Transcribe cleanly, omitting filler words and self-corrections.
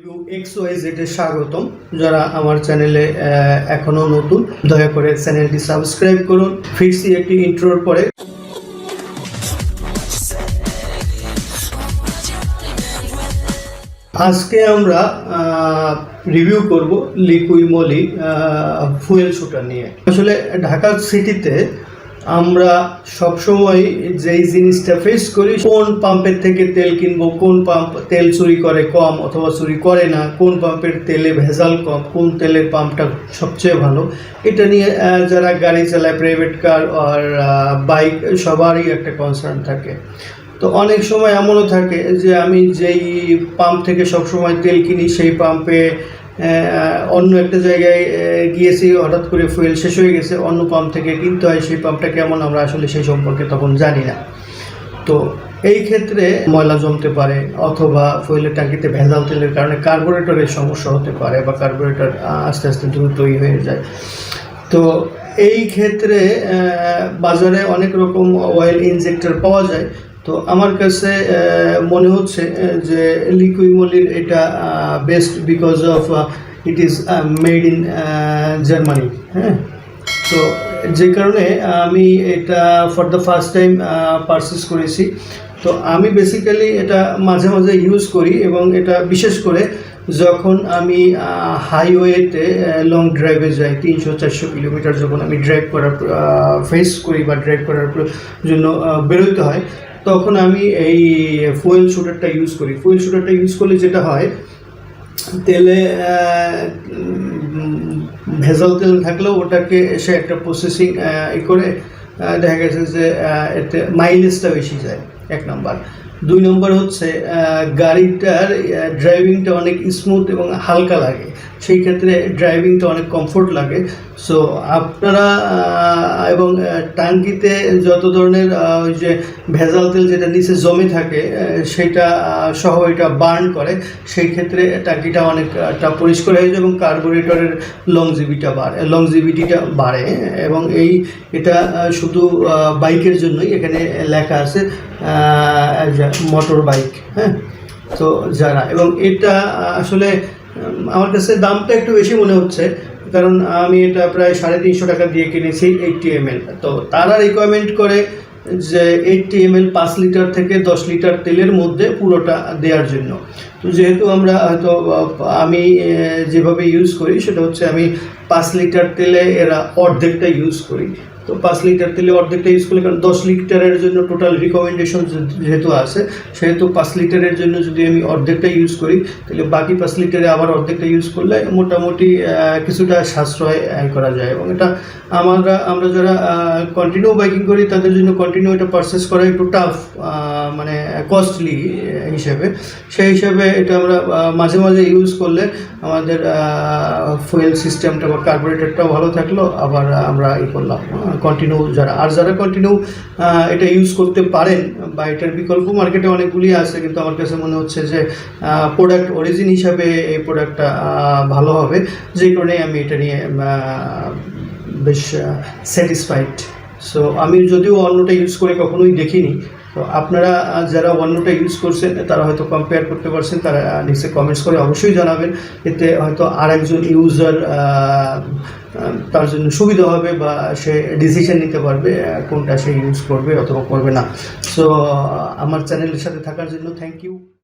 Two XYZ এ স্বাগতম। যারা আমার চ্যানেলে এখনো নতুন, দয়া করে চ্যানেলটি সাবস্ক্রাইব করুন। ফিরছি একটি ইন্ট্রোর পরে। আজকে আমরা রিভিউ করব লিকুই মলি ফুয়েল শুটার নিয়ে। আসলে ঢাকা সিটিতে আমরা সবসময় যেই জিনিসটা ফেস করি, কোন পাম্পের থেকে তেল কিনবো, কোন পাম্প তেল চুরি করে কম অথবা চুরি করে না, কোন পাম্পের তেলে ভেজাল কম, কোন তেলের পাম্পটা সবচেয়ে ভালো, এটা নিয়ে যারা গাড়ি চালায়, প্রাইভেট কার আর বাইক, সবারই একটা কনসার্ন থাকে। তো অনেক সময় এমনও থাকে যে আমি যেই পাম্প থেকে সবসময় তেল কিনি সেই পাম্পে অন্য একটা জায়গায় গিয়েছি, হঠাৎ করে ফুয়েল শেষ হয়ে গেছে, অন্য পাম্প থেকে কিনতে হয়। সেই পাম্পটা কেমন আমরা আসলে সেই সম্পর্কে তখন জানি না। তো এই ক্ষেত্রে ময়লা জমতে পারে অথবা ফুয়েলের ট্যাঙ্কিতে ভেজাল তেলের কারণে কার্বোরেটরের সমস্যা হতে পারে বা কার্বোরেটর আস্তে আস্তে দ্রুতই হয়ে যায়। তো এই ক্ষেত্রে বাজারে অনেক রকম অয়েল ইনজেক্টর পাওয়া যায়। তো আমার কাছে মনে হচ্ছে যে লিকুই মলির এটা best because of it is made in Germany. হ্যাঁ, তো যে কারণে আমি এটা for the first time purchase করেছি। তো আমি বেসিক্যালি এটা মাঝে মাঝে ইউজ করি এবং এটা বিশেষ করে যখন আমি হাইওয়েতে লং ড্রাইভে যাই, 300-400 কিলোমিটার যখন আমি ড্রাইভ করার ফেস করি বা ড্রাইভ করার জন্য বেরোতে হয়, তখন আমি এই ফুয়েল শুটারটা ইউজ করি। ফুয়েল শুটারটা ইউজ করলে যেটা হয়, তেলে ভেজাল তেল থাকলেও ওটাকে সে একটা প্রসেসিং করে দেখা গেছে যে এতে মাইলেজটা বেশি যায়, 1 নম্বর। 2 নম্বর হচ্ছে গাড়িটার ড্রাইভিংটা অনেক স্মুথ এবং হালকা লাগে, সেই ক্ষেত্রে ড্রাইভিংটা অনেক কমফোর্ট লাগে। সো আপনারা এবং ট্যাঙ্কিতে যত ধরনের ওই যে ভেজাল তেল যেটা নিচে জমে থাকে সেটা সহ এটা বার্ন করে, সেই ক্ষেত্রে ট্যাঙ্কিটা অনেকটা পরিষ্কার হয়ে যায় এবং কার্বোরেটরের লংজিভিটিটা বাড়ে। এবং এটা শুধু বাইকের জন্যই, এখানে লেখা আছে মোটর বাইক। হ্যাঁ, তো যারা, এবং এটা আসলে আমার কাছে দামটা একটু বেশি মনে হচ্ছে, কারণ আমি এটা প্রায় 350 টাকা দিয়ে কিনেছি 80 ml। তো তারা রিকমেন্ড করে যে 80 ml 5 লিটার থেকে 10 লিটার তেলের মধ্যে পুরোটা দেওয়ার জন্য। তো যেহেতু আমরা হয়তো আমি যেভাবে ইউজ করি সেটা হচ্ছে আমি 5 লিটার তেলে এরা অর্ধেকটা ইউজ করি। তো 5 লিটার তেলে অর্ধেকটা ইউজ করলে, কারণ 10 লিটারের জন্য টোটাল রিকমেন্ডেশন যেহেতু আছে, সেহেতু 5 লিটারের জন্য যদি আমি অর্ধেকটা ইউজ করি, তাহলে বাকি 5 লিটারে আবার অর্ধেকটা ইউজ করলে মোটামুটি কিছুটা সাশ্রয় করা যায়। এবং এটা আমরা যারা কন্টিনিউ বাইকিং করি তাদের জন্য কন্টিনিউ এটা পারচেস করা একটু টাফ, মানে কস্টলি হিসেবে। সেই হিসাবে এটা আমরা মাঝে মাঝে ইউজ করলে আমাদের ফুয়েল সিস্টেমটা বা কার্বোরেটরটাও ভালো থাকলো, আবার আমরা করলাম কন্টিনিউ। যারা কন্টিনিউ এটা ইউজ করতে পারেন, বা এটার বিকল্প মার্কেটে অনেকগুলি আছে, কিন্তু আমার কাছে মনে হচ্ছে যে প্রোডাক্ট অরিজিন হিসাবে এই প্রোডাক্টটা ভালো হবে, যে কারণে আমি এটা নিয়ে বেশ স্যাটিসফাইড। সো আমি যদিও অন্যটা ইউজ করে কখনোই দেখিনি, তো আপনারা যারা অন্যটা ইউজ করছেন তারা হয়তো কম্পেয়ার করতে পারছেন, তারা নিচে কমেন্টস করে অবশ্যই জানাবেন। এতে হয়তো আরেকজন ইউজার তার জন্য সুবিধা হবে, বা সে ডিসিশন নিতে পারবে কোনটা সে ইউজ করবে অথবা করবে না। সো আমার চ্যানেলের সাথে থাকার জন্য থ্যাংক ইউ।